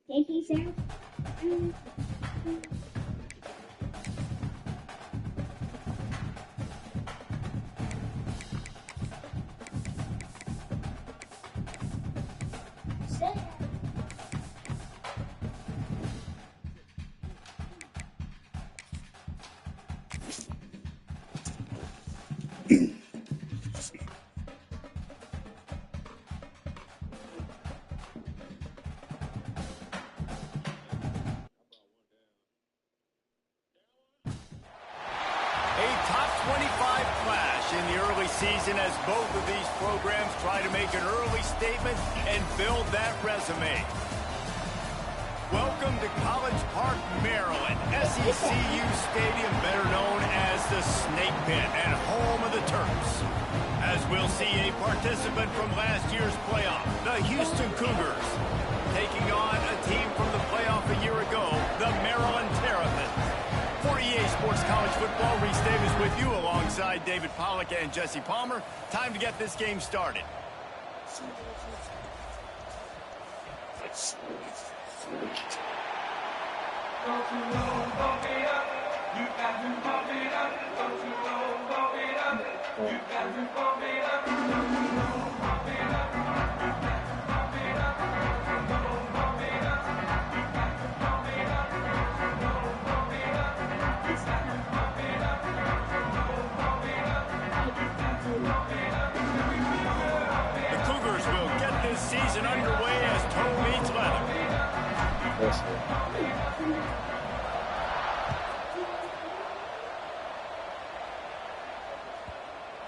Thank you, sir. Season as both of these programs try to make an early statement and build that resume. Welcome to College Park, Maryland, SECU Stadium, better known as the Snake Pit and home of the Terps. As we'll see a participant from last year's playoff, the Houston Cougars, taking on a team from the playoff a year ago, the Maryland Terrapins. For EA Sports College Football, Reese Davis with you alongside David Pollack and Jesse Palmer. Time to get this game started. The Cougars will get this season underway as toe meets leather. Yes,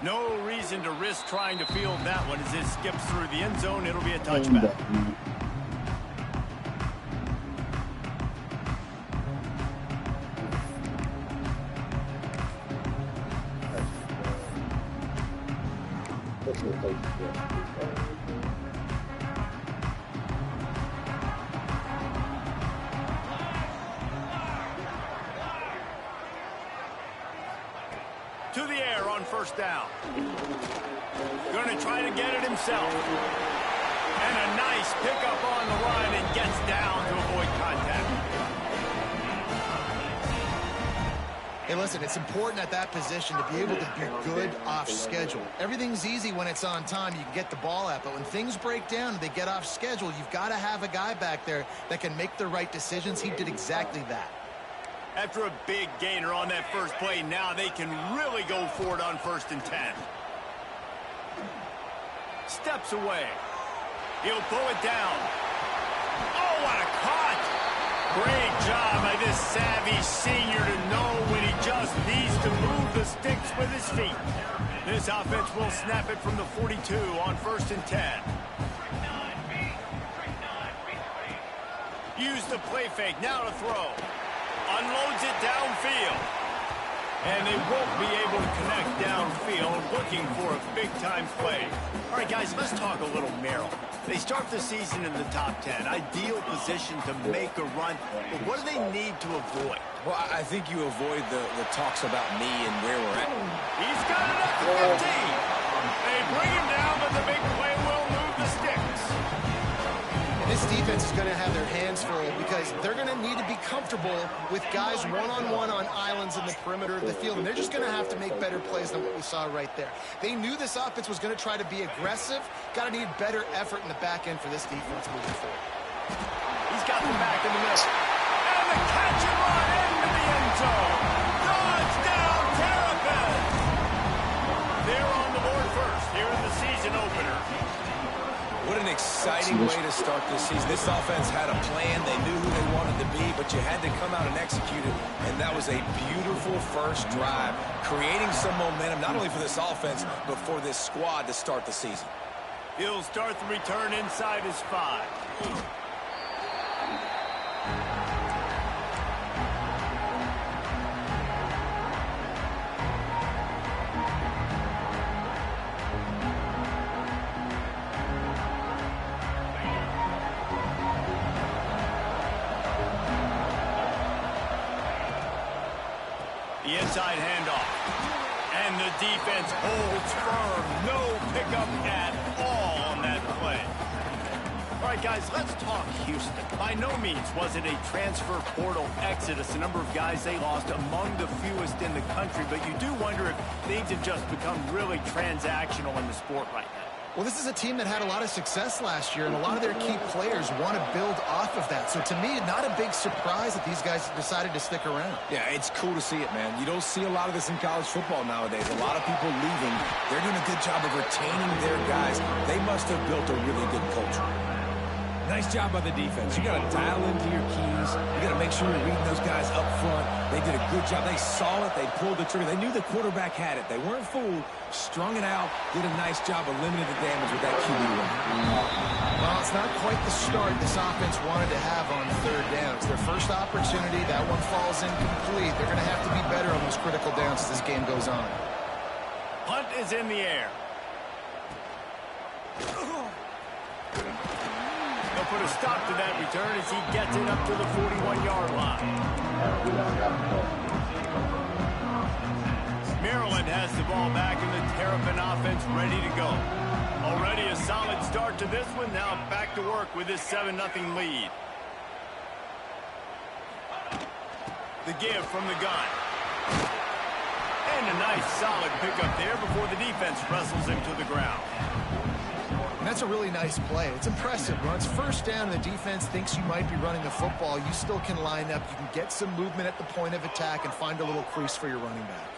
no reason to risk trying to field that one as it skips through the end zone. It'll be a touchback. To the air on first down. Going to try to get it himself. And a nice pickup on the run and gets down to avoid contact. Hey, listen, it's important at that position to be able to be good off schedule. Everything's easy when it's on time. You can get the ball out. But when things break down and they get off schedule, you've got to have a guy back there that can make the right decisions. He did exactly that. After a big gainer on that first play, now they can really go for it on 1st and 10. Steps away. He'll pull it down. Oh, what a cut! Great job by this savvy senior to know when he just needs to move the sticks with his feet. This offense will snap it from the 42 on 1st and 10. Use the play fake, now to throw. Unloads it downfield. And they won't be able to connect downfield, looking for a big-time play. All right, guys, let's talk a little Merrill. They start the season in the top 10. Ideal position to make a run. But what do they need to avoid? Well, I think you avoid the talks about me and where we're at. He's got it at the 15. They bring him down, but the big play will move the sticks. This defense is going to have their hands full because they're going to need to be comfortable with guys one-on-one on islands in the perimeter of the field, and they're just going to have to make better plays than what we saw right there. They knew this offense was going to try to be aggressive. Got to need better effort in the back end for this defense moving forward. He's got them back in the middle. And the catch and run into the end zone. Touchdown, Terrapin! They're on the board first here in the season opener. What an exciting way to start this season. This offense had a plan. They knew who they wanted to be, but you had to come out and execute it. And that was a beautiful first drive, creating some momentum, not only for this offense, but for this squad to start the season. He'll start the return inside his 5. The inside handoff. And the defense holds firm. No pickup at all on that play. All right, guys, let's talk Houston. By no means was it a transfer portal exodus. The number of guys they lost among the fewest in the country. But you do wonder if things have just become really transactional in the sport right now. Well, this is a team that had a lot of success last year, and a lot of their key players want to build off of that. So to me, not a big surprise that these guys decided to stick around. Yeah, it's cool to see it, man. You don't see a lot of this in college football nowadays. A lot of people leaving. They're doing a good job of retaining their guys. They must have built a really good culture. Nice job by the defense. You got to dial into your keys. You got to make sure you're reading those guys up front. They did a good job. They saw it. They pulled the trigger. They knew the quarterback had it. They weren't fooled. Strung it out. Did a nice job of limiting the damage with that QB run. Well, it's not quite the start this offense wanted to have on third down. It's their first opportunity. That one falls incomplete. They're going to have to be better on those critical downs as this game goes on. Punt is in the air. They'll put a stop to that return as he gets it up to the 41-yard line. Maryland has the ball back and the Terrapin offense ready to go. Already a solid start to this one. Now back to work with this 7-0 lead. The give from the gun. And a nice solid pickup there before the defense wrestles him to the ground. And that's a really nice play. It's impressive. When it's first down and the defense thinks you might be running the football, you still can line up. You can get some movement at the point of attack and find a little crease for your running back.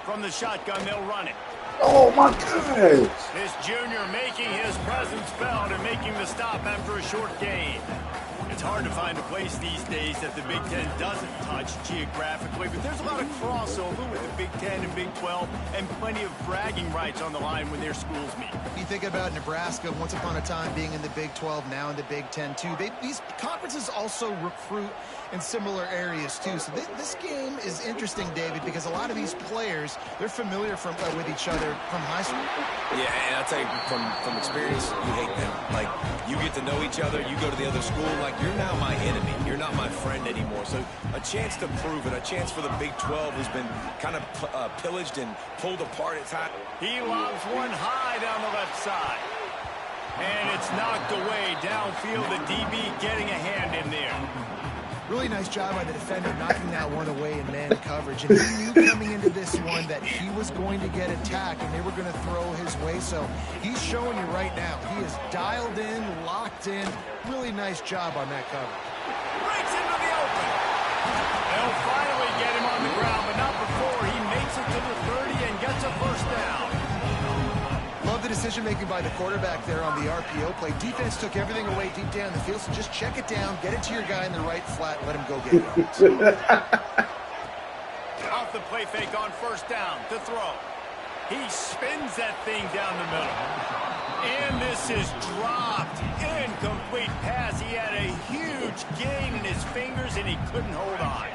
From the shotgun, they'll run it. Oh, my goodness. This junior making his presence felt and making the stop after a short gain. It's hard to find a place these days that the Big Ten doesn't touch geographically, but there's a lot of crossover with the Big Ten and Big 12 and plenty of bragging rights on the line when their schools meet. You think about Nebraska once upon a time being in the Big 12, now in the Big 10 too. These conferences also recruit in similar areas too. So this game is interesting, David, because a lot of these players, they're familiar with each other from high school. Yeah, and I'll tell you, from experience, you hate them. Like, you get to know each other, you go to the other school, like, you're now my enemy. You're not my friend anymore. So a chance to prove it, a chance for the Big 12 who's been kind of pillaged and pulled apart at times. He lobs one high down the left side. And it's knocked away downfield. The DB getting a hand in there. Really nice job by the defender knocking that one away in man coverage. And he knew coming into this one that he was going to get attacked and they were going to throw his way. So he's showing you right now. He is dialed in, locked in. Really nice job on that coverage. Breaks into the open. They'll finally get him on the ground, but not before he makes it to the 30 and gets a first down. Love the decision-making by the quarterback there on the RPO play. Defense took everything away deep down the field, so just check it down, get it to your guy in the right flat, and let him go get it. Off the play fake on first down to throw. He spins that thing down the middle. And this is dropped. Incomplete pass. He had a huge gain in his fingers, and he couldn't hold on.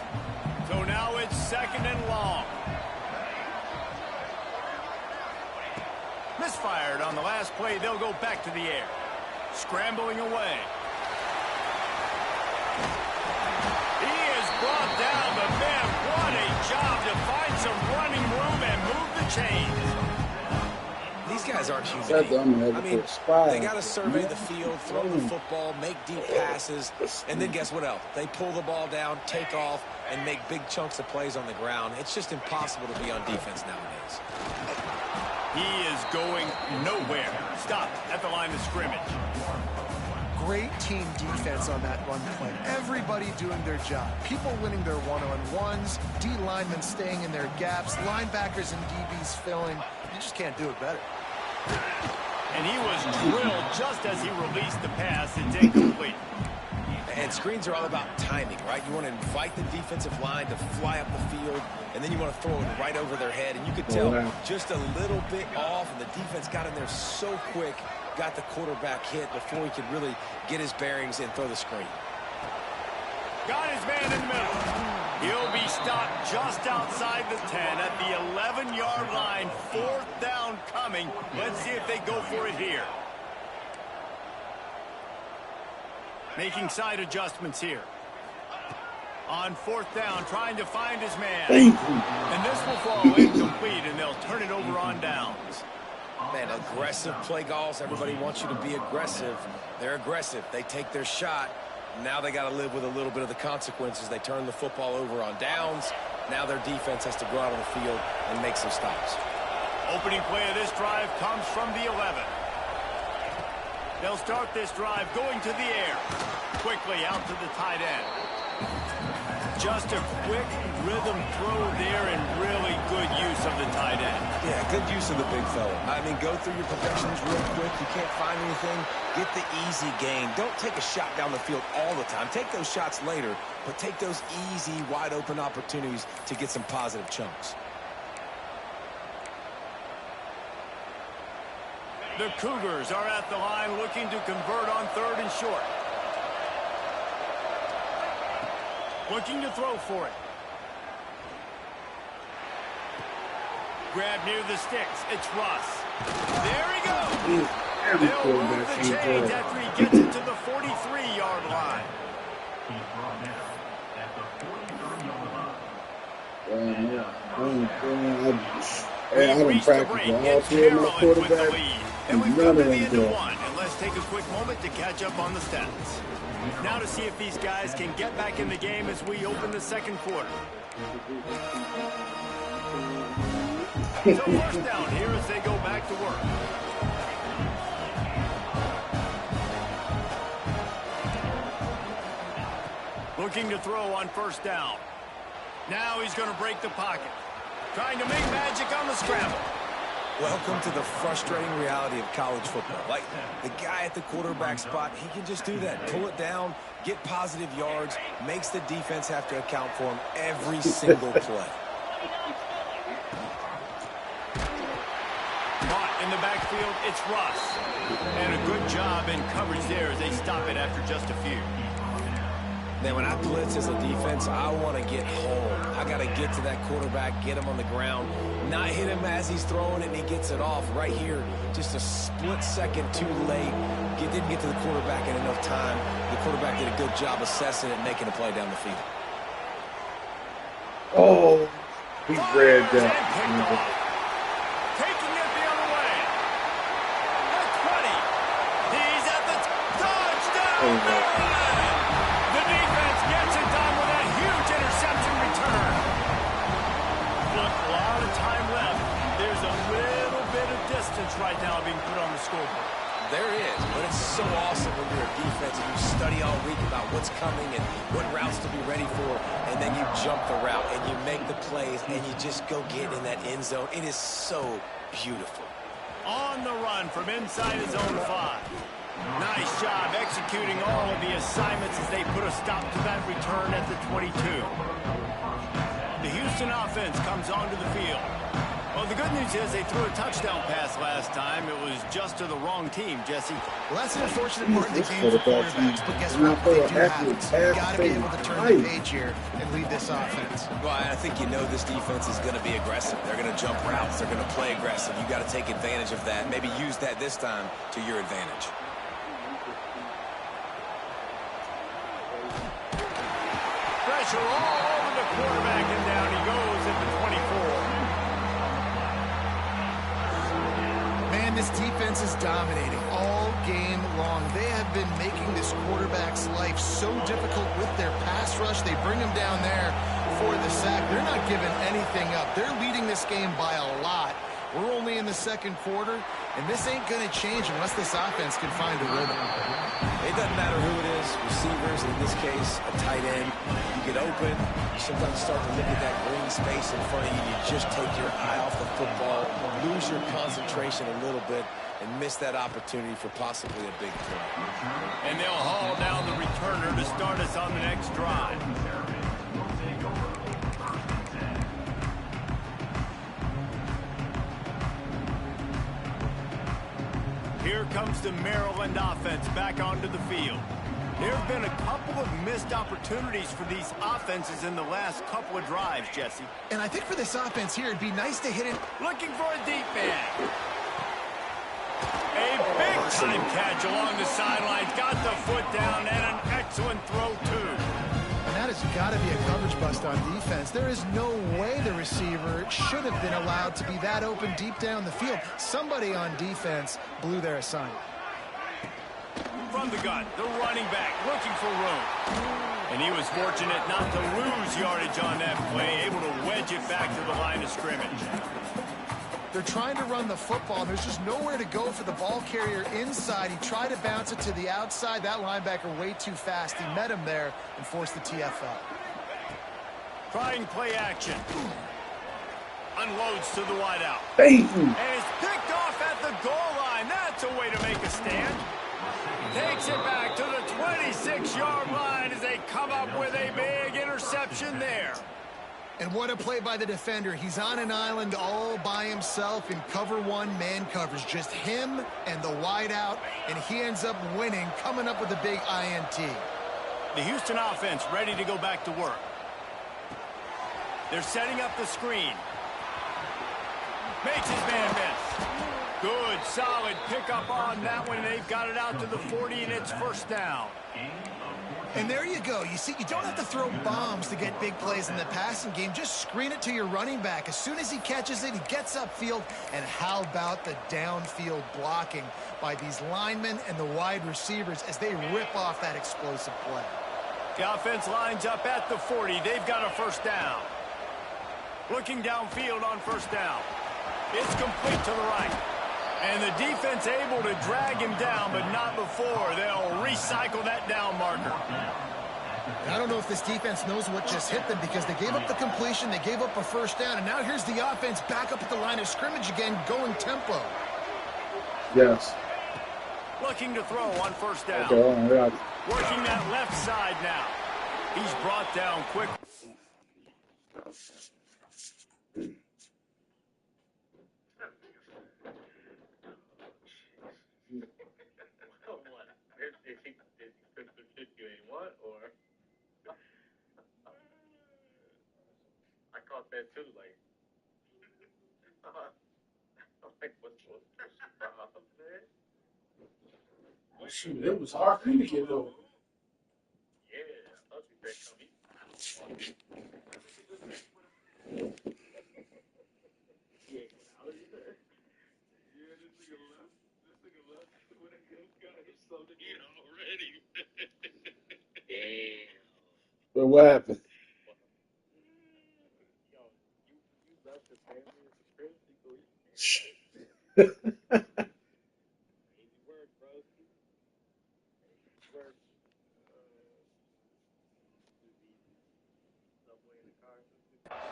So now it's 2nd and long. Misfired on the last play. They'll go back to the air. Scrambling away. He is brought down, but man, what a job to find some running room and move the chains. These guys aren't human. I mean, they got to survey the field, throw the football, make deep passes, and then guess what else? They pull the ball down, take off, and make big chunks of plays on the ground. It's just impossible to be on defense nowadays. He is going nowhere. Stopped at the line of scrimmage. Great team defense on that run play. Everybody doing their job. People winning their one-on-ones, D linemen staying in their gaps, linebackers and DBs filling. You just can't do it better. And he was drilled just as he released the pass. It's incomplete. And screens are all about timing, right? You want to invite the defensive line to fly up the field, and then you want to throw it right over their head. And you could tell just a little bit off, and the defense got in there so quick, got the quarterback hit before he could really get his bearings and throw the screen. Got his man in the middle. He'll be stopped just outside the 10 at the 11-yard line. 4th down coming. Let's see if they go for it here. Making side adjustments here. On 4th down, trying to find his man. And this will fall incomplete, and they'll turn it over on downs. Man, aggressive play calls. Everybody wants you to be aggressive. They're aggressive. They take their shot. Now they got to live with a little bit of the consequences. They turn the football over on downs. Now their defense has to go out on the field and make some stops. Opening play of this drive comes from the 11. They'll start this drive going to the air. Quickly out to the tight end. Just a quick rhythm throw there and really good use of the tight end. Yeah, good use of the big fella. I mean, go through your progressions real quick. You can't find anything. Get the easy gain. Don't take a shot down the field all the time. Take those shots later, but take those easy, wide-open opportunities to get some positive chunks. The Cougars are at the line looking to convert on 3rd and short. Looking to throw for it. Grab near the sticks. It's Russ. There he goes. They'll move the chains after he gets it to the 43-yard line. I don't practice all three of my quarterbacks. And we've come to the end of one. And let's take a quick moment to catch up on the stats. Now to see if these guys can get back in the game as we open the 2nd quarter. So 1st down here as they go back to work. Looking to throw on 1st down. Now he's going to break the pocket. Trying to make magic on the scramble. Welcome to the frustrating reality of college football. Like, the guy at the quarterback spot, he can just do that. Pull it down, get positive yards, makes the defense have to account for him every single play. Caught in the backfield, it's Russ. And a good job in coverage there as they stop it after just a few. Then when I blitz as a defense, I want to get home. I got to get to that quarterback, get him on the ground, not hit him as he's throwing it, and he gets it off. Right here, just a split second too late. Didn't get to the quarterback in enough time. The quarterback did a good job assessing it and making a play down the field. Oh, he read that. Taking it the other way. The 20. He's at the touchdown. The defense gets it done with a huge interception return. Look, a lot of time left. There's a little bit of distance right now being put on the scoreboard. There is, but it's so awesome when you're a defense and you study all week about what's coming and what routes to be ready for, and then you jump the route and you make the plays and you just go get in that end zone. It is so beautiful. On the run from inside his own 5. Nice job executing all of the assignments as they put a stop to that return at the 22. The Houston offense comes onto the field. Well, the good news is they threw a touchdown pass last time. It was just to the wrong team, Jesse. Well, that's an unfortunate part of the game for quarterbacks, but guess what? They do happen. So you got to be able to turn the page here and lead this offense. Well, I think you know this defense is going to be aggressive. They're going to jump routes. They're going to play aggressive. You got to take advantage of that. Maybe use that this time to your advantage. Pressure all over the quarterback, and down he goes at the 24. Man, this defense is dominating all game long. They have been making this quarterback's life so difficult with their pass rush. They bring him down there for the sack. They're not giving anything up. They're leading this game by a lot. We're only in the second quarter, and this ain't going to change unless this offense can find a rhythm. It doesn't matter who it is, receivers, in this case, a tight end. You get open, you sometimes start to look at that green space in front of you. You just take your eye off the football, lose your concentration a little bit, and miss that opportunity for possibly a big play. And they'll haul down the returner to start us on the next drive. Here comes the Maryland offense back onto the field. There have been a couple of missed opportunities for these offenses in the last couple of drives, Jesse. And I think for this offense here, it'd be nice to hit it. Looking for a deep man. A big-time catch along the sidelines. Got the foot down and an excellent throw, too. And that has got to be a coverage bust on defense. There is no way the receiver should have been allowed to be that open deep down the field. Somebody on defense blew their assignment. From the gun, the running back looking for room. And he was fortunate not to lose yardage on that play, able to wedge it back to the line of scrimmage. They're trying to run the football. There's just nowhere to go for the ball carrier inside. He tried to bounce it to the outside. That linebacker way too fast. He met him there and forced the TFL. Trying play action. Unloads to the wideout. Hey. And it's picked off at the goal line. That's a way to make a stand. Takes it back to the 26-yard line as they come up with a big interception there. And what a play by the defender. He's on an island all by himself in cover one man coverage. Just him and the wideout, and he ends up winning, coming up with a big INT. The Houston offense ready to go back to work. They're setting up the screen. Makes his man miss. Good, solid pickup on that one. They've got it out to the 40, and it's first down. And there you go. You see, you don't have to throw bombs to get big plays in the passing game. Just screen it to your running back. As soon as he catches it, he gets upfield. And how about the downfield blocking by these linemen and the wide receivers as they rip off that explosive play? The offense lines up at the 40. They've got a first down. Looking downfield on first down. It's complete to the right. And the defense able to drag him down, but not before. They'll recycle that down marker. I don't know if this defense knows what just hit them because they gave up the completion, they gave up a first down, and now here's the offense back up at the line of scrimmage again, going tempo. Yes. Looking to throw on first down. Okay, right. Working that left side now. He's brought down quick. I caught that too, like, I'm like, what's the problem, man? Shoot, it was hard for me to get over. Yeah, I thought you said come eat. But what happened?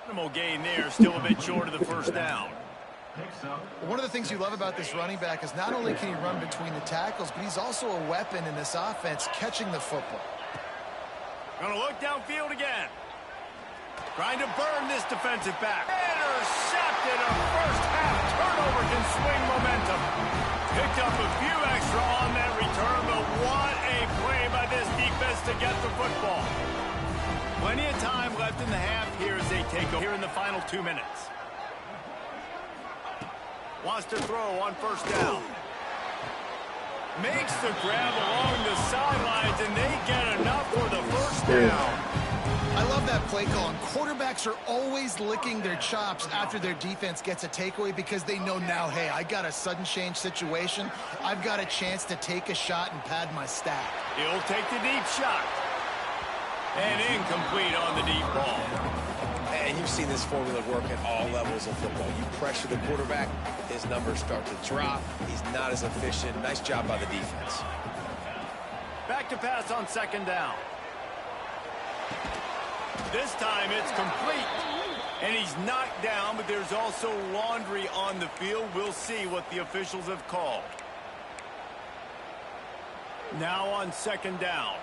Minimal gain there, still a bit short of the first down. One of the things you love about this running back is not only can he run between the tackles, but he's also a weapon in this offense, catching the football. Gonna look downfield again. Trying to burn this defensive back. Intercepted, a first swing momentum. Picked up a few extra on that return, but what a play by this defense to get the football. Plenty of time left in the half here as they take over here in the final 2 minutes. Wants to throw on first down. Makes the grab along the sidelines, and they get enough for the first down. I love that play call. And quarterbacks are always licking their chops after their defense gets a takeaway because they know now, hey, I got a sudden change situation. I've got a chance to take a shot and pad my stack. He'll take the deep shot. And incomplete on the deep ball. And you've seen this formula work at all levels of football. You pressure the quarterback, his numbers start to drop. He's not as efficient. Nice job by the defense. Back to pass on second down. This time it's complete. And he's knocked down, but there's also laundry on the field. We'll see what the officials have called. Now on second down.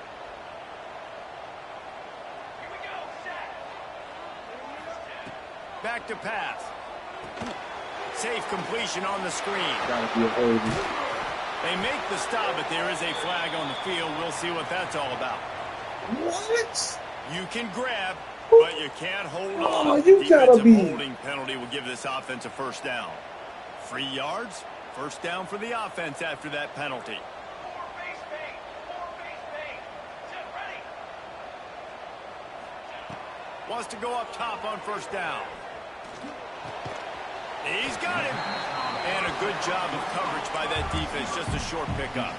Back to pass. Safe completion on the screen. They make the stop, but there is a flag on the field. We'll see what that's all about. What? You can grab, but you can't hold on. Oh, you gotta be. Defensive holding penalty will give this offense a first down. 3 yards, first down for the offense after that penalty. Wants to go up top on first down. He's got him. And a good job of coverage by that defense. Just a short pickup.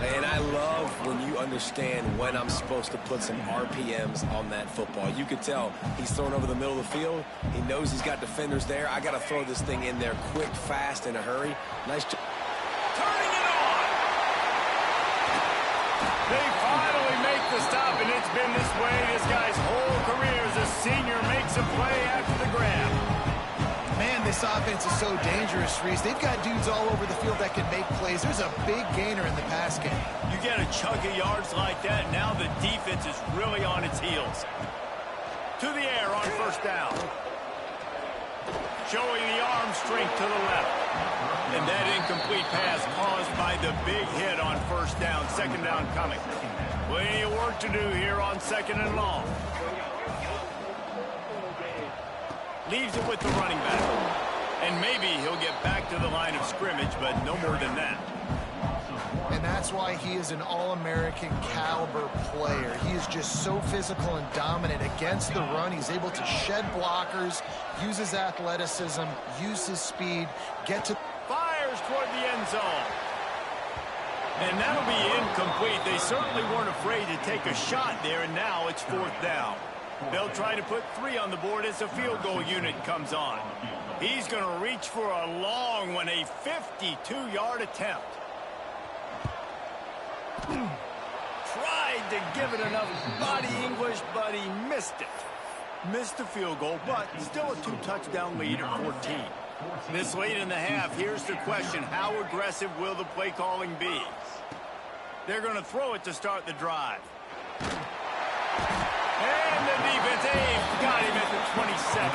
And I love when you understand when I'm supposed to put some RPMs on that football. You could tell he's thrown over the middle of the field. He knows he's got defenders there. I got to throw this thing in there quick, fast, in a hurry. Nice job. Turning it on. They finally make the stop, and it's been this way this guy's whole career as a senior makes a play after the grab. Man, this offense is so dangerous, Reese. They've got dudes all over the field that can make plays. There's a big gainer in the pass game. You get a chunk of yards like that, now the defense is really on its heels. To the air on first down. Showing the arm strength to the left. And that incomplete pass caused by the big hit on first down. Second down coming. Plenty of work to do here on second and long. Leaves it with the running back. And maybe he'll get back to the line of scrimmage, but no more than that. And that's why he is an All-American caliber player. He is just so physical and dominant against the run. He's able to shed blockers, use his athleticism, use his speed, get to... Fires toward the end zone. And that'll be incomplete. They certainly weren't afraid to take a shot there, and now it's fourth down. They'll try to put 3 on the board as the field goal unit comes on. He's going to reach for a long one, a 52-yard attempt. Tried to give it enough body English, but he missed it. Missed the field goal, but still a 2-touchdown lead at 14. This late in the half, here's the question. How aggressive will the play calling be? They're going to throw it to start the drive. And the defense got him at the 27.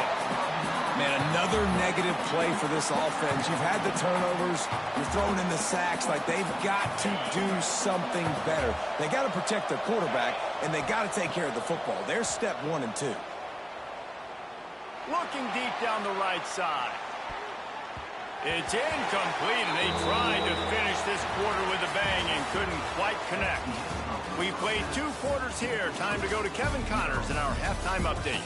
Man, another negative play for this offense. You've had the turnovers. You're throwing in the sacks. Like, they've got to do something better. They got to protect their quarterback, and they got to take care of the football. There's step 1 and 2. Looking deep down the right side. It's incomplete, and they tried to finish this quarter with a bang and couldn't quite connect. We played 2 quarters here. Time to go to Kevin Connors in our halftime update.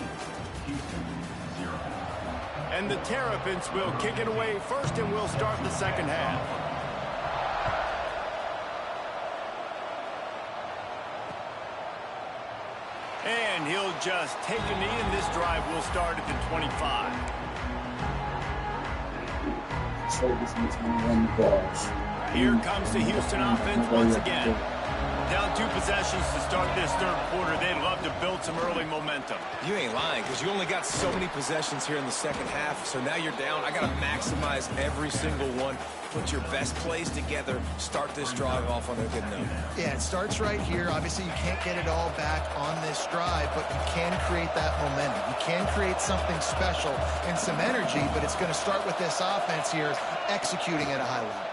And the Terrapins will kick it away first, and we'll start the second half. And he'll just take a knee, and this drive will start at the 25. Here comes the Houston offense once again. Down 2 possessions to start this third quarter. They'd love to build some early momentum. You ain't lying, because you only got so many possessions here in the second half, so now you're down. I got to maximize every single one. Put your best plays together. Start this drive off on a good note. Yeah, it starts right here. Obviously, you can't get it all back on this drive, but you can create that momentum. You can create something special and some energy, but it's going to start with this offense here executing at a high level.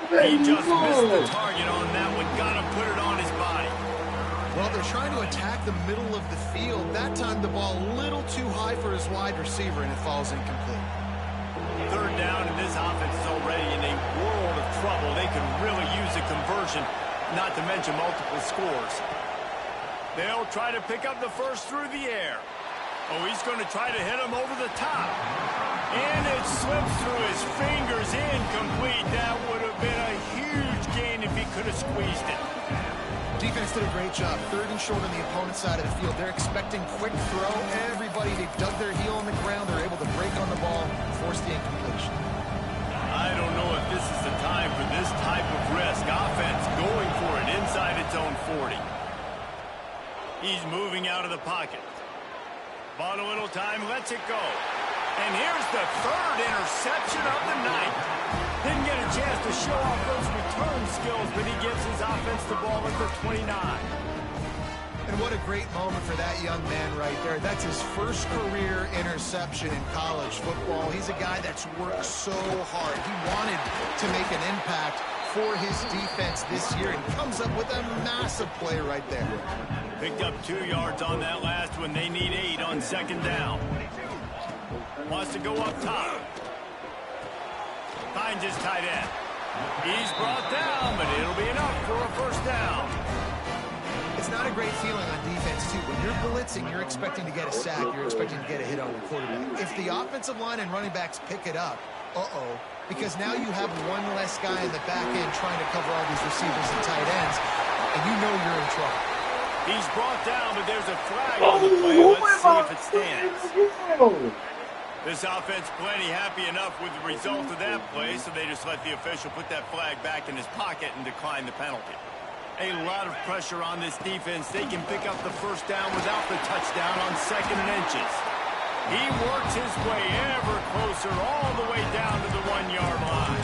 He just missed the target on that one. Got to put it on his body. Well, they're trying to attack the middle of the field. That time the ball a little too high for his wide receiver, and it falls incomplete. Third down, and this offense is already in a world of trouble. They could really use a conversion, not to mention multiple scores. They'll try to pick up the first through the air. Oh, he's going to try to hit him over the top. And it slips through his fingers, incomplete. That would have been a huge gain if he could have squeezed it. Defense did a great job. Third and short on the opponent's side of the field. They're expecting quick throw. Everybody, they've dug their heel on the ground. They're able to break on the ball, force the incompletion. I don't know if this is the time for this type of risk. Offense going for it inside its own 40. He's moving out of the pocket. Bought a little time, lets it go. And here's the third interception of the night. Didn't get a chance to show off those return skills, but he gives his offense the ball at the 29. And what a great moment for that young man right there. That's his first career interception in college football. He's a guy that's worked so hard. He wanted to make an impact for his defense this year and comes up with a massive play right there. Picked up 2 yards on that last one. They need 8 on second down. Wants to go up top. Finds his tight end. He's brought down, but it'll be enough for a first down. It's not a great feeling on defense, too. When you're blitzing, you're expecting to get a sack. You're expecting to get a hit on the quarterback. If the offensive line and running backs pick it up, because now you have one less guy in the back end trying to cover all these receivers and tight ends, and you know you're in trouble. He's brought down, but there's a flag on the play. Let's see if it stands. This offense plenty happy enough with the result of that play, so they just let the official put that flag back in his pocket and decline the penalty. A lot of pressure on this defense. They can pick up the first down without the touchdown on 2nd and inches. He works his way ever closer all the way down to the 1-yard line.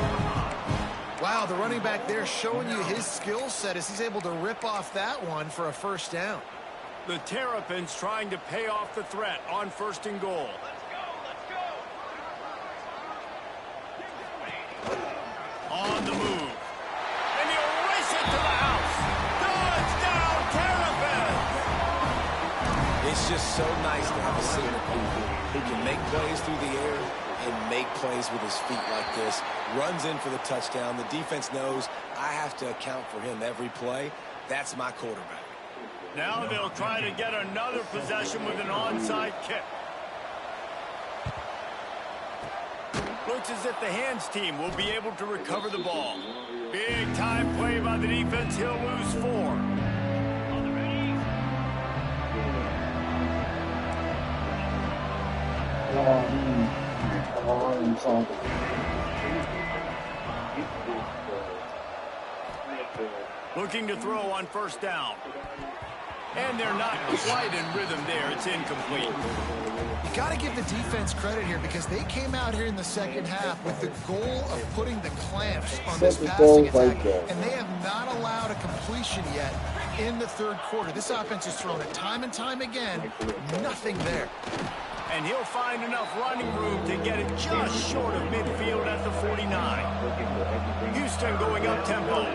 Wow, the running back there showing you his skill set as he's able to rip off that one for a first down. The Terrapins trying to pay off the threat on 1st and goal. On the move. And he'll race it to the house. Touchdown, Terrapins! It's just so nice to have a center who can make plays through the air and make plays with his feet like this. Runs in for the touchdown. The defense knows I have to account for him every play. That's my quarterback. Now they'll try to get another possession with an onside kick. Looks as if the hands team will be able to recover the ball. Big time play by the defense. He'll lose 4. Looking to throw on 1st down. And they're not quite in rhythm there. It's incomplete. You got to give the defense credit here because they came out here in the second half with the goal of putting the clamps on this passing attack, and they have not allowed a completion yet in the third quarter. This offense has thrown it time and time again. Nothing there. And he'll find enough running room to get it just short of midfield at the 49. Houston going up tempo.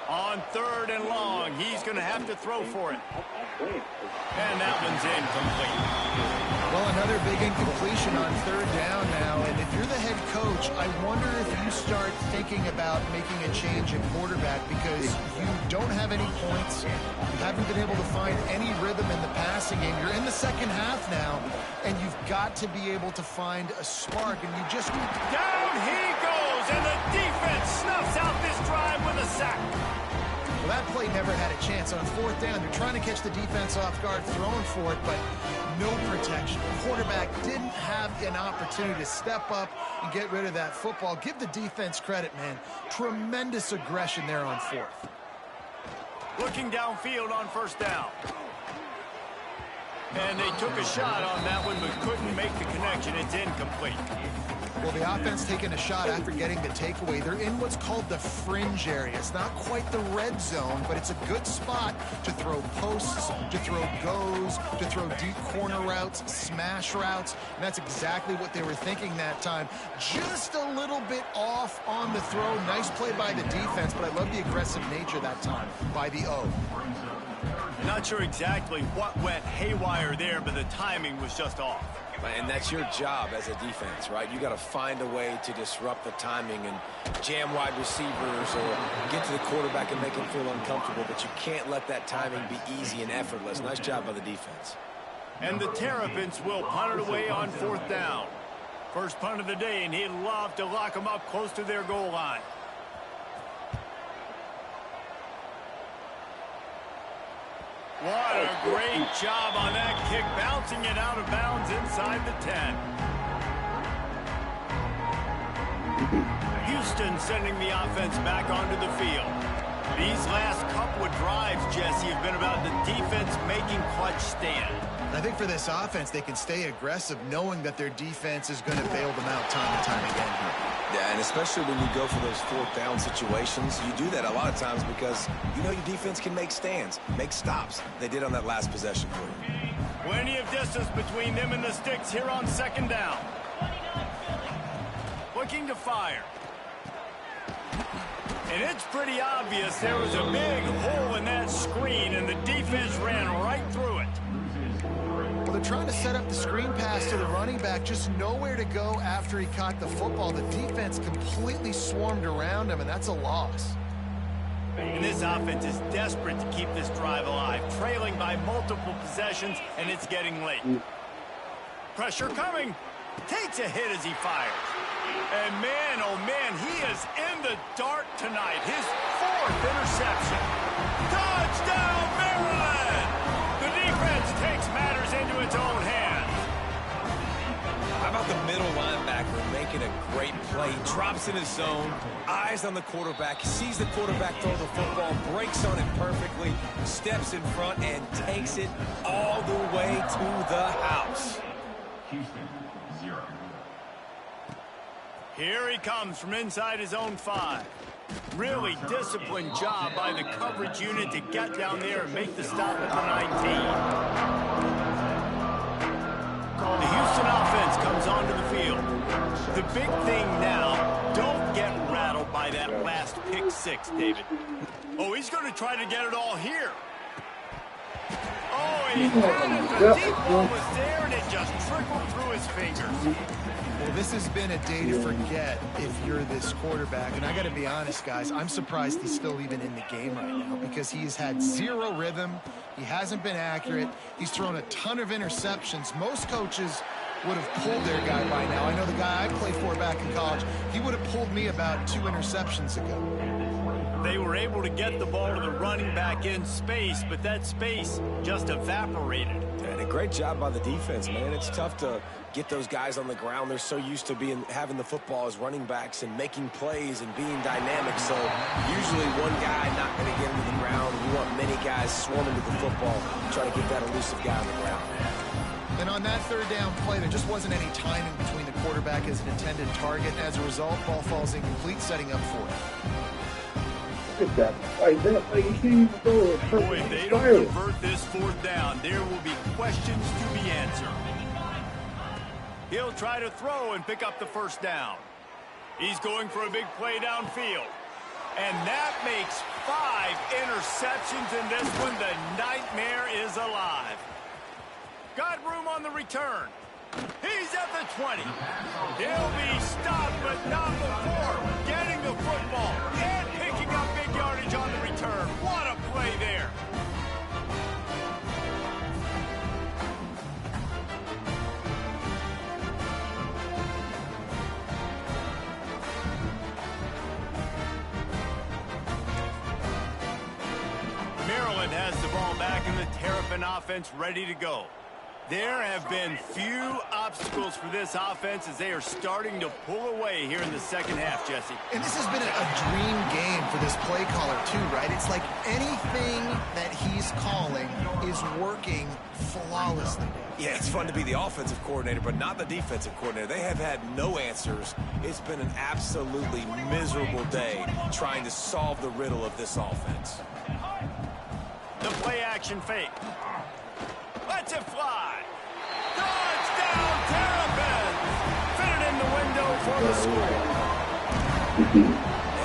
On 3rd and long, he's going to have to throw for it. And that one's incomplete. Well, another big incompletion on 3rd down now. And if you're the head coach, I wonder if you start thinking about making a change in quarterback because you don't have any points. You haven't been able to find any rhythm in the passing game. You're in the second half now, and you've got to be able to find a spark. And you just... Down he goes, and the defense snuffs out this drive with a sack. Well, that play never had a chance. On 4th down, they're trying to catch the defense off guard, throwing for it, but no protection. The quarterback didn't have an opportunity to step up and get rid of that football. Give the defense credit, man. Tremendous aggression there on fourth. Looking downfield on first down. And they took a shot on that one, but couldn't make the connection. It's incomplete. Well, the offense taking a shot after getting the takeaway. They're in what's called the fringe area. It's not quite the red zone, but it's a good spot to throw posts, to throw goes, to throw deep corner routes, smash routes. And that's exactly what they were thinking that time. Just a little bit off on the throw. Nice play by the defense, but I love the aggressive nature that time by the O. Not sure exactly what went haywire there, but the timing was just off. And that's your job as a defense, right? You got to find a way to disrupt the timing and jam wide receivers or get to the quarterback and make him feel uncomfortable, but you can't let that timing be easy and effortless. Nice job by the defense. And the Terrapins will punt it away on fourth down. First punt of the day, and he'd love to lock them up close to their goal line. What a great job on that kick, bouncing it out of bounds inside the 10. Houston sending the offense back onto the field. These last couple of drives, Jesse, have been about the defense making clutch stand. I think for this offense, they can stay aggressive knowing that their defense is going to bail them out time and time again here. Yeah, and especially when you go for those fourth down situations, you do that a lot of times because you know your defense can make stands, make stops. They did on that last possession for you. Plenty of distance between them and the sticks here on second down. Looking to fire. And it's pretty obvious there was a big hole in that screen, and the defense ran right through it. Well, they're trying to set up the screen pass to the running back, just nowhere to go after he caught the football. The defense completely swarmed around him, and that's a loss. And this offense is desperate to keep this drive alive, trailing by multiple possessions, and it's getting late. Pressure coming. Takes a hit as he fires. And man, oh man, he is in the dark tonight. His fourth interception. Touchdown, Maryland! The defense takes matters into its own hands. How about the middle linebacker making a great play? Drops in his zone, eyes on the quarterback, sees the quarterback throw the football, breaks on it perfectly, steps in front, and takes it all the way to the house. Houston, 0. Here he comes from inside his own 5. Really disciplined job by the coverage unit to get down there and make the stop at the 19. The Houston offense comes onto the field. The big thing now, don't get rattled by that last pick 6, David. Oh, he's going to try to get it all here. Oh, he had it. The deep ball was there, and it just trickled through his fingers. Well, this has been a day to forget if you're this quarterback. And I got to be honest, guys, I'm surprised he's still even in the game right now because he's had zero rhythm. He hasn't been accurate. He's thrown a ton of interceptions. Most coaches would have pulled their guy by now. I know the guy I played for back in college, he would have pulled me about 2 interceptions ago. They were able to get the ball to the running back in space, but that space just evaporated. And a great job by the defense, man. It's tough to get those guys on the ground. They're so used to having the football as running backs and making plays and being dynamic. So usually one guy not going to get him to the ground. You want many guys swarming to the football, try to get that elusive guy on the ground. And on that third down play, there just wasn't any timing between the quarterback as an intended target. As a result, ball falls incomplete, setting up for it. Look at that play. That play, you can't even throw a Boy, perfect if they don't spiral. convert this fourth down, there will be questions to be answered. He'll try to throw and pick up the first down. He's going for a big play downfield. And that makes 5 interceptions in this one. The nightmare is alive. Got room on the return. He's at the 20. He'll be stopped, but not before getting the football and picking up big yardage on the return. What a play there. Maryland has the ball back and the Terrapin offense ready to go. There have been few obstacles for this offense as they are starting to pull away here in the second half, Jesse. And this has been a dream game for this play caller too, right? It's like anything that he's calling is working flawlessly. Yeah, it's fun to be the offensive coordinator, but not the defensive coordinator. They have had no answers. It's been an absolutely miserable day trying to solve the riddle of this offense. The play-action fake. Lets it fly. Touchdown, Terrapins! Fitted in the window for the score.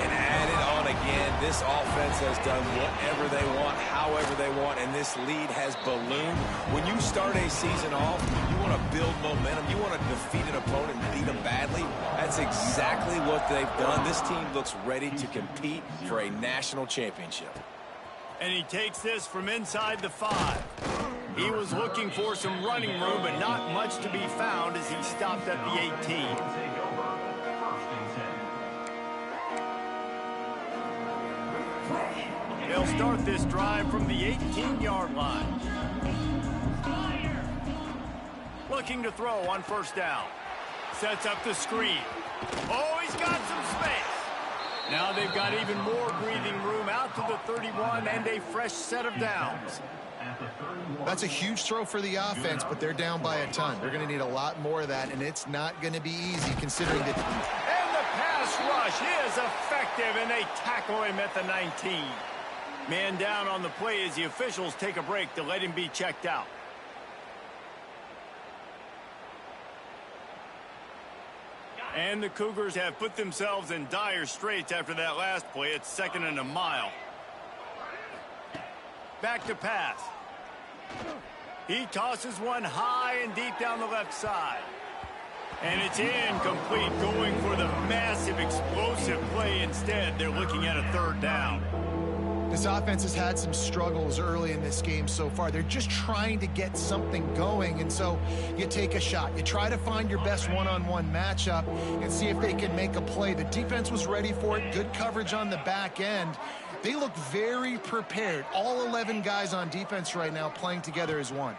And added on again, this offense has done whatever they want, however they want, and this lead has ballooned. When you start a season off, you want to build momentum. You want to defeat an opponent and beat them badly. That's exactly what they've done. This team looks ready to compete for a national championship. And he takes this from inside the 5. He was looking for some running room, but not much to be found as he stopped at the 18. They'll start this drive from the 18-yard line. Looking to throw on first down. Sets up the screen. Oh, he's got some space. Now they've got even more breathing room out to the 31 and a fresh set of downs. That's a huge throw for the offense, but they're down by a ton. They're going to need a lot more of that, and it's not going to be easy considering that. And the pass rush is effective, and they tackle him at the 19. Man down on the play as the officials take a break to let him be checked out. And the Cougars have put themselves in dire straits after that last play. It's 2nd and a mile. Back to pass. He tosses one high and deep down the left side. And it's incomplete, going for the massive explosive play instead. They're looking at a 3rd down. This offense has had some struggles early in this game so far. They're just trying to get something going, and so you take a shot. You try to find your best one-on-one matchup and see if they can make a play. The defense was ready for it. Good coverage on the back end. They look very prepared. All 11 guys on defense right now playing together as one.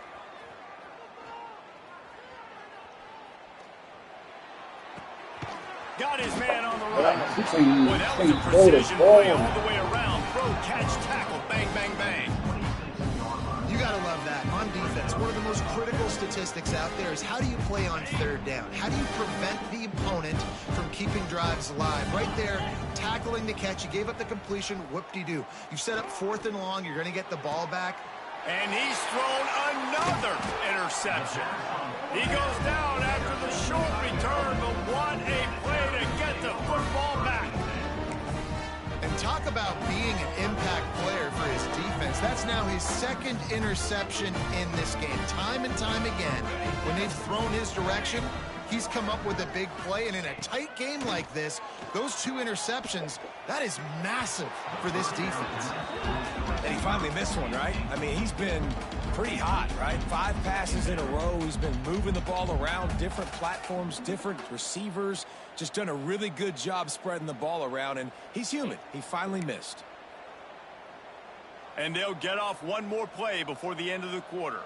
Got his man on the run. Boy, that was a precision play all the way around. Throw, catch, tackle, bang, bang, bang. You got to love that. On defense, one of the most critical statistics out there is how do you play on 3rd down? How do you prevent the opponent from keeping drives alive? Right there, tackling the catch. You gave up the completion. Whoop-de-doo. You've set up 4th and long. You're going to get the ball back. And he's thrown another interception. He goes down after the short return, but what a play to get the football back. And talk about being an impact player for his defense. That's now his 2nd interception in this game. Time and time again, when they've thrown his direction, he's come up with a big play. And in a tight game like this, those 2 interceptions, that is massive for this defense. And he finally missed one, right? I mean, he's been pretty hot, right? 5 passes in a row. He's been moving the ball around, different platforms, different receivers. Just done a really good job spreading the ball around, and he's human. He finally missed. And they'll get off one more play before the end of the quarter.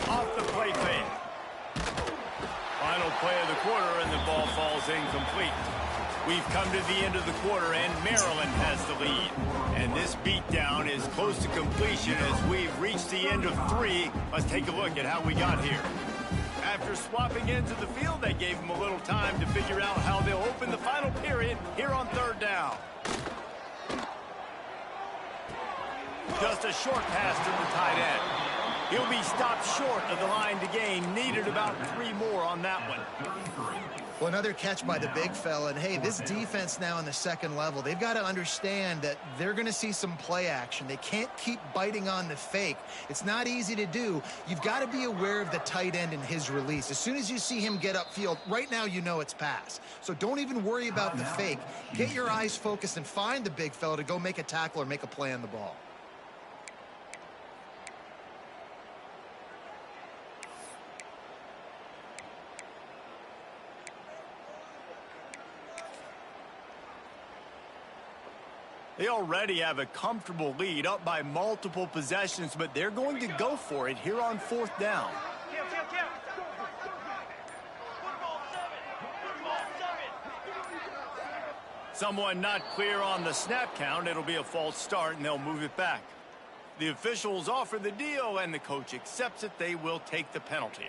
Off the play fake. Final play of the quarter, and the ball falls incomplete. We've come to the end of the quarter, and Maryland has the lead. And this beatdown is close to completion as we've reached the end of 3. Let's take a look at how we got here. After swapping into the field, they gave them a little time to figure out how they'll open the final period here on 3rd down. Just a short pass to the tight end. He'll be stopped short of the line to gain. Needed about 3 more on that one. Well, another catch by the big fella. And, hey, this defense now in the 2nd level, they've got to understand that they're going to see some play action. They can't keep biting on the fake. It's not easy to do. You've got to be aware of the tight end and his release. As soon as you see him get upfield, right now you know it's pass. So don't even worry about the fake. Get your eyes focused and find the big fella to go make a tackle or make a play on the ball. They already have a comfortable lead, up by multiple possessions, but they're going to go for it here on 4th down. Someone not clear on the snap count. It'll be a false start, and they'll move it back. The officials offer the deal, and the coach accepts it. They will take the penalty.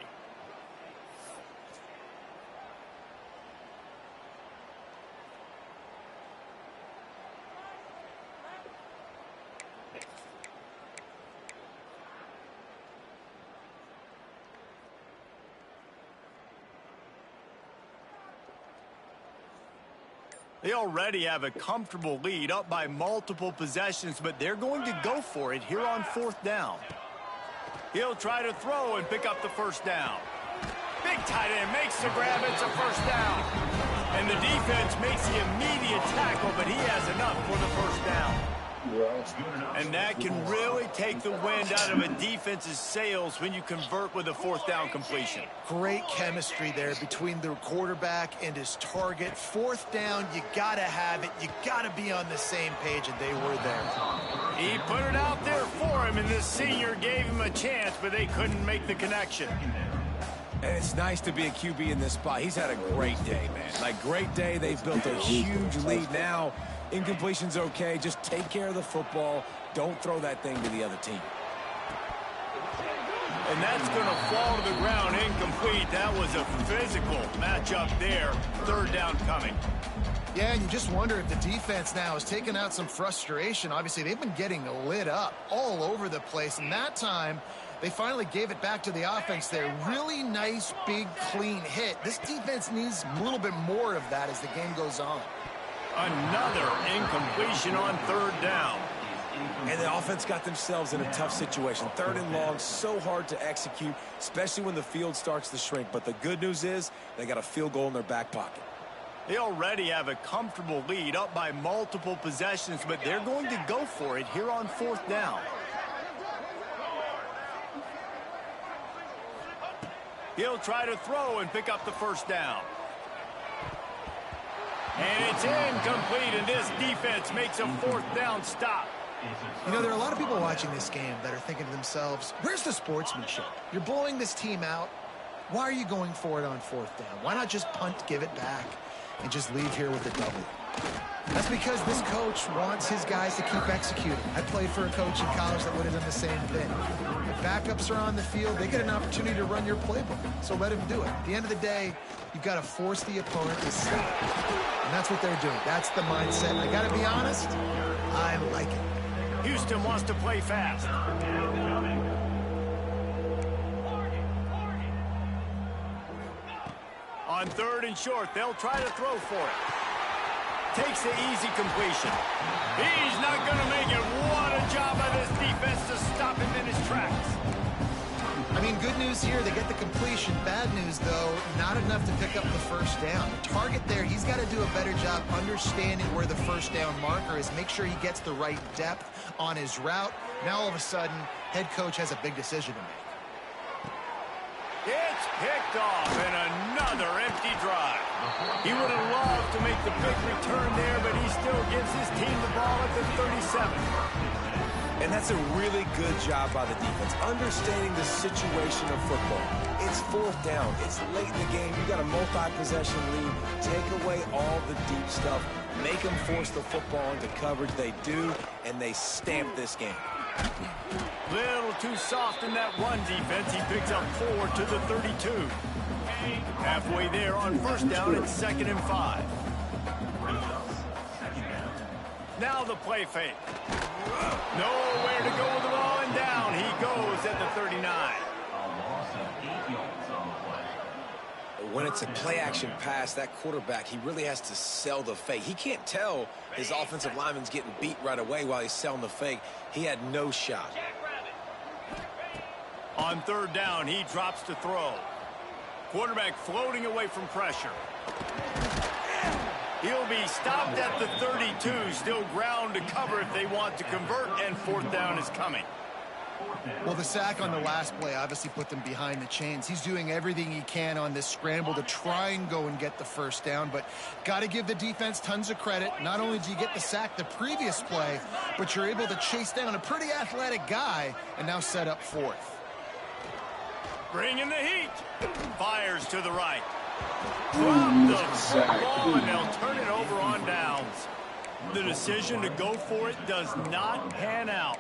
They already have a comfortable lead, up by multiple possessions, but they're going to go for it here on 4th down. He'll try to throw and pick up the 1st down. Big tight end makes the grab. It's a 1st down. And the defense makes the immediate tackle, but he has enough for the 1st down. And that can really take the wind out of a defense's sails when you convert with a 4th down completion. Great chemistry there between the quarterback and his target. 4th down, you gotta have it. You gotta be on the same page, and they were there. He put it out there for him, and this senior gave him a chance, but they couldn't make the connection. And it's nice to be a QB in this spot. He's had a great day, man. Like, great day. They've built a huge lead now. Incompletion's okay. Just take care of the football. Don't throw that thing to the other team. And that's going to fall to the ground incomplete. That was a physical matchup there. 3rd down coming. Yeah, and you just wonder if the defense now has taken out some frustration. Obviously, they've been getting lit up all over the place. And that time, they finally gave it back to the offense there. Really nice, big, clean hit. This defense needs a little bit more of that as the game goes on. Another incompletion on 3rd down. And the offense got themselves in a tough situation. 3rd and long, so hard to execute, especially when the field starts to shrink. But the good news is they got a field goal in their back pocket. They already have a comfortable lead, up by multiple possessions, but they're going to go for it here on 4th down. He'll try to throw and pick up the 1st down. And it's incomplete, and this defense makes a 4th down stop. You know, there are a lot of people watching this game that are thinking to themselves, where's the sportsmanship? You're blowing this team out. Why are you going for it on 4th down? Why not just punt, give it back, and just leave here with a double? That's because this coach wants his guys to keep executing. I played for a coach in college that would have done the same thing. If backups are on the field, they get an opportunity to run your playbook, so let him do it. At the end of the day, you've got to force the opponent to stop. And that's what they're doing. That's the mindset. I got to be honest, I like it. Houston wants to play fast. On 3rd and short, they'll try to throw for it. Takes the easy completion. He's not going to make it. What a job by this defense to stop him in his tracks. I mean, good news here, they get the completion. Bad news, though, not enough to pick up the 1st down. The target there, he's got to do a better job understanding where the 1st down marker is. Make sure he gets the right depth on his route. Now, all of a sudden, head coach has a big decision to make. It's picked off, and another empty drive. He would have loved to make the big return there, but he still gives his team the ball at the 37. And that's a really good job by the defense, understanding the situation of football. It's 4th down. It's late in the game. You got a multi-possession lead. Take away all the deep stuff. Make them force the football into coverage. They do, and they stamp this game. Little too soft in that one defense. He picks up 4 to the 32. Halfway there on 1st down, it's 2nd and 5. Now the play fake. Nowhere to go with the ball, and down he goes at the 39. When it's a play-action pass, that quarterback, he really has to sell the fake. He can't tell his offensive lineman's getting beat right away while he's selling the fake. He had no shot. On 3rd down, he drops to throw. Quarterback floating away from pressure. He'll be stopped at the 32. Still ground to cover if they want to convert, and 4th down is coming. Well, the sack on the last play obviously put them behind the chains. He's doing everything he can on this scramble to try and go and get the first down, but got to give the defense tons of credit. Not only do you get the sack the previous play, but you're able to chase down a pretty athletic guy and now set up fourth. Bringing the heat. Fires to the right. Drop the football, and they'll turn it over on downs. The decision to go for it does not pan out.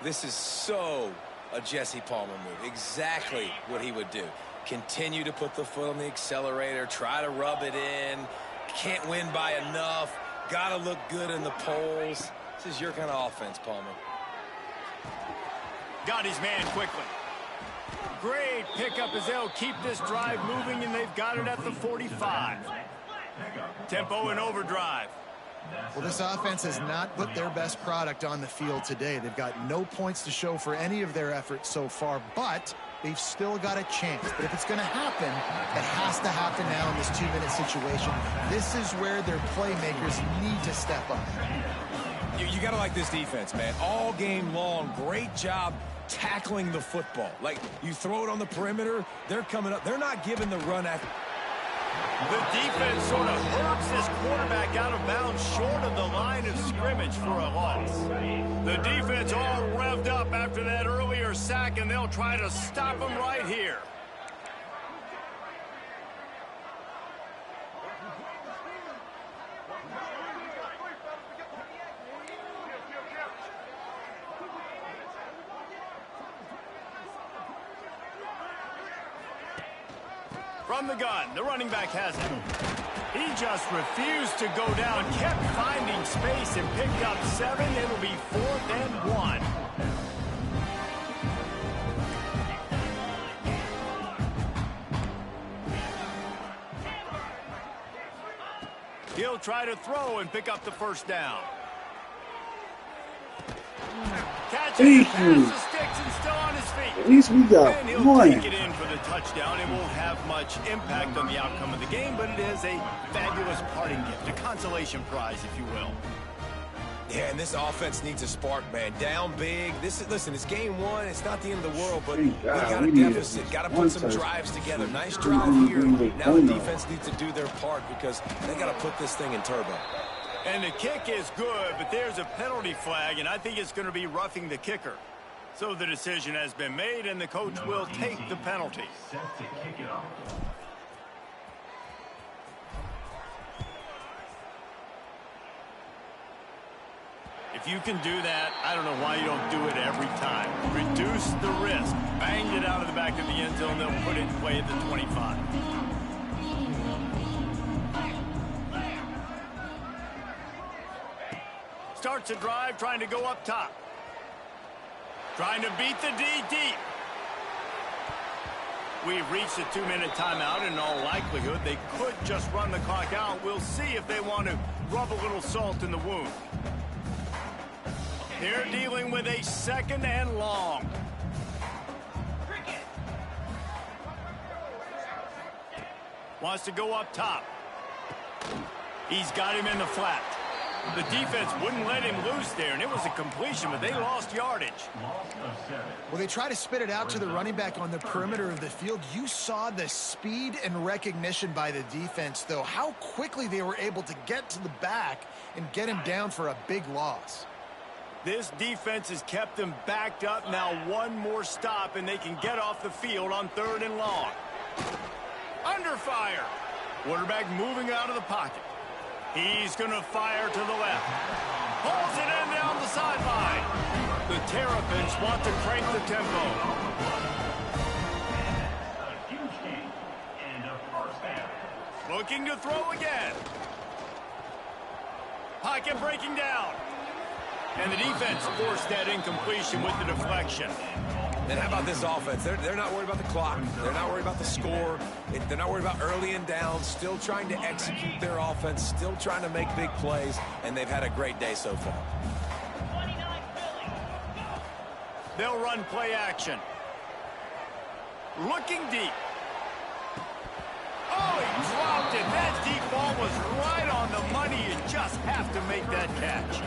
This is so a Jesse Palmer move. Exactly what he would do. Continue to put the foot on the accelerator. Try to rub it in. Can't win by enough. Got to look good in the polls. This is your kind of offense, Palmer. Got his man quickly. Great pickup as they'll keep this drive moving, and they've got it at the 45. Tempo and overdrive. Well, this offense has not put their best product on the field today. They've got no points to show for any of their efforts so far, but they've still got a chance. But if it's going to happen, it has to happen now in this 2-minute situation. This is where their playmakers need to step up. You got to like this defense, man. All game long, great job tackling the football. Like, you throw it on the perimeter, they're coming up. They're not giving the run after. The defense sort of hurts this quarterback out of bounds short of the line of scrimmage for a loss. The defense all revved up after that earlier sack, and they'll try to stop him right here. From the gun, the running back has it. He just refused to go down, kept finding space and picked up 7. It'll be 4th and 1. He'll try to throw and pick up the first down. Catches the pass, the sticks, and still on his feet. At least we got and he'll one. take it in for the touchdown. It won't have much impact on the outcome of the game, but it is a fabulous parting gift, a consolation prize, if you will. Yeah, and this offense needs a spark, man. Down big. Listen, it's game 1. It's not the end of the world, but we got a deficit. Got to put some drives together. Nice drive here. Now the defense needs to do their part because they got to put this thing in turbo. And the kick is good, but there's a penalty flag, and I think it's going to be roughing the kicker. So the decision has been made, and the coach will take the penalty. If you can do that, I don't know why you don't do it every time. Reduce the risk. Bang it out of the back of the end zone. They'll put it in play at the 25. Starts a drive, trying to go up top. Trying to beat the D deep. We've reached a 2-minute timeout. In all likelihood, they could just run the clock out. We'll see if they want to rub a little salt in the wound. They're dealing with a 2nd and long. Wants to go up top. He's got him in the flat. The defense wouldn't let him loose there, and it was a completion, but they lost yardage. Well, they try to spit it out to the running back on the perimeter of the field. You saw the speed and recognition by the defense, though, how quickly they were able to get to the back and get him down for a big loss. This defense has kept them backed up. Now one more stop, and they can get off the field on 3rd and long. Under fire. Quarterback moving out of the pocket. He's going to fire to the left. Pulls it in down the sideline. The Terrapins want to crank the tempo. A huge game and a first down. Looking to throw again. Pocket breaking down. And the defense forced that incompletion with the deflection. And how about this offense? They're not worried about the clock. They're not worried about the score. They're not worried about early and down. Still trying to execute their offense. Still trying to make big plays. And they've had a great day so far. They'll run play action. Looking deep. Oh, he dropped dropped it. That deep ball was right on the money. You just have to make that catch.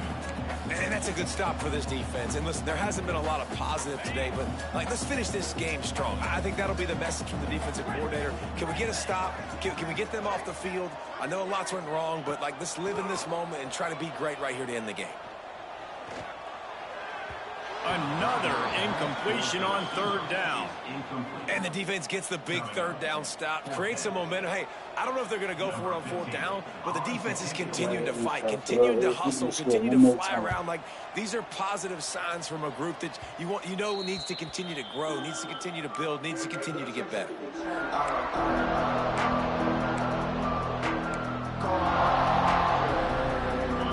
And that's a good stop for this defense. And listen, there hasn't been a lot of positive today, but let's finish this game strong. I think that'll be the message from the defensive coordinator. Can we get a stop? Can we get them off the field? I know lots went wrong, but let's live in this moment and try to be great right here to end the game. Another incompletion on third down. And the defense gets the big third down stop, creates some momentum. Hey, I don't know if they're going to go for it on fourth down, but the defense is continuing to fight, continuing to hustle, continue to fly around. These are positive signs from a group that you know needs to continue to grow, needs to continue to build, needs to continue to get better.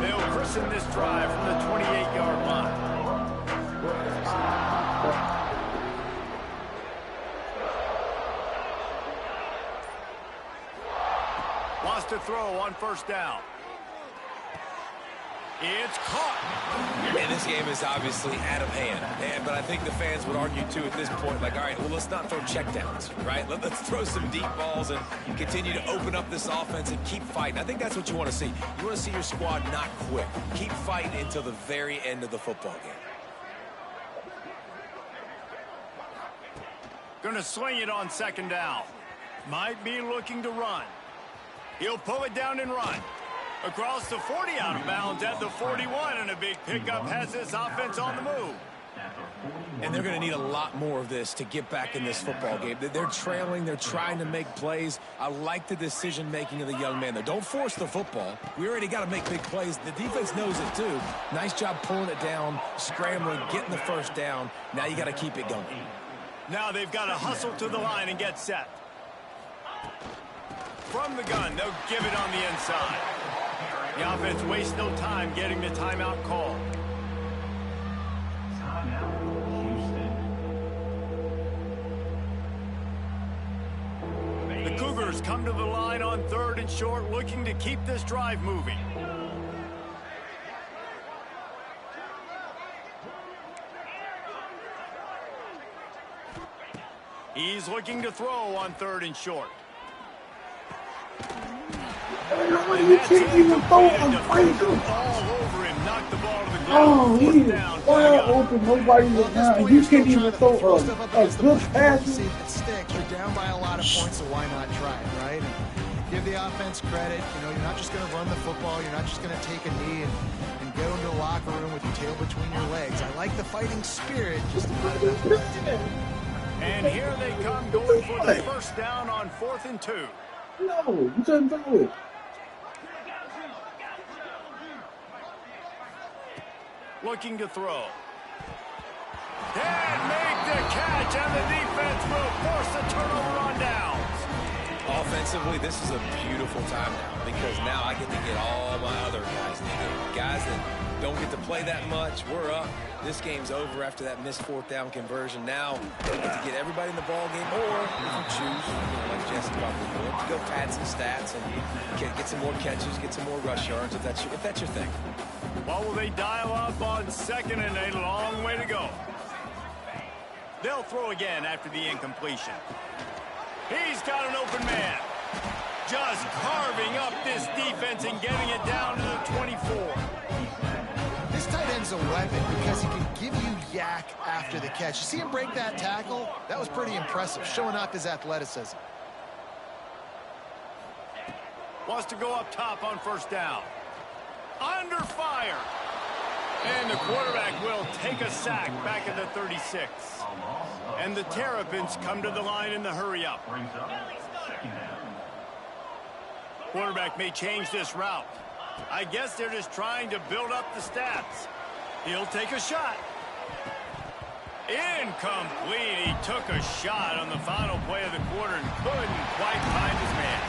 They'll christen this drive from the 28-yard line. Wants to throw on first down. It's caught. And this game is obviously out of hand. But I think the fans would argue, too, at this point, all right, well, let's not throw checkdowns, right? Let's throw some deep balls and continue to open up this offense and keep fighting. I think that's what you want to see. You want to see your squad not quit. Keep fighting until the very end of the football game. Gonna swing it on second down. Might be looking to run. He'll pull it down and run. Across the 40, out of bounds at the 41, and a big pickup has this offense on the move. And they're going to need a lot more of this to get back in this football game. They're trailing. They're trying to make plays. I like the decision-making of the young man, though. Don't force the football. We already got to make big plays. The defense knows it, too. Nice job pulling it down, scrambling, getting the first down. Now you got to keep it going. Now they've got to hustle to the line and get set. From the gun, they'll give it on the inside. The offense wastes no time getting the timeout call. The Cougars come to the line on third and short, looking to keep this drive moving. He's looking to throw on third and short. You can't even throw a breaker. Oh, he is wide open. Nobody's around. You can't even throw a good pass. See if it sticks. You're down by a lot of points, so why not try it, right? And give the offense credit. You know, you're not just going to run the football. You're not just going to take a knee and go into the locker room with your tail between your legs. I like the fighting spirit. Just and here they come, going for the first down on 4th and 2. No, you couldn't throw it. Looking to throw. And make the catch, and the defense will force a turnover on downs. Offensively, this is a beautiful time now because now I get to get all my other guys. The guys that don't get to play that much, we're up. This game's over after that missed fourth down conversion. Now we get to get everybody in the ball game, or if you choose, like Jesse probably would, to go pad some stats and get some more catches, get some more rush yards if that's your thing. Well, will they dial up on second and a long way to go? They'll throw again after the incompletion. He's got an open man. Just carving up this defense and getting it down to the 24. This tight end's a weapon because he can give you yak after the catch. You see him break that tackle? That was pretty impressive, showing off his athleticism. Wants to go up top on first down. Under fire. And the quarterback will take a sack back at the 36. And the Terrapins come to the line in the hurry-up. Quarterback may change this route. I guess they're just trying to build up the stats. He'll take a shot. Incomplete. He took a shot on the final play of the quarter and couldn't quite find his man.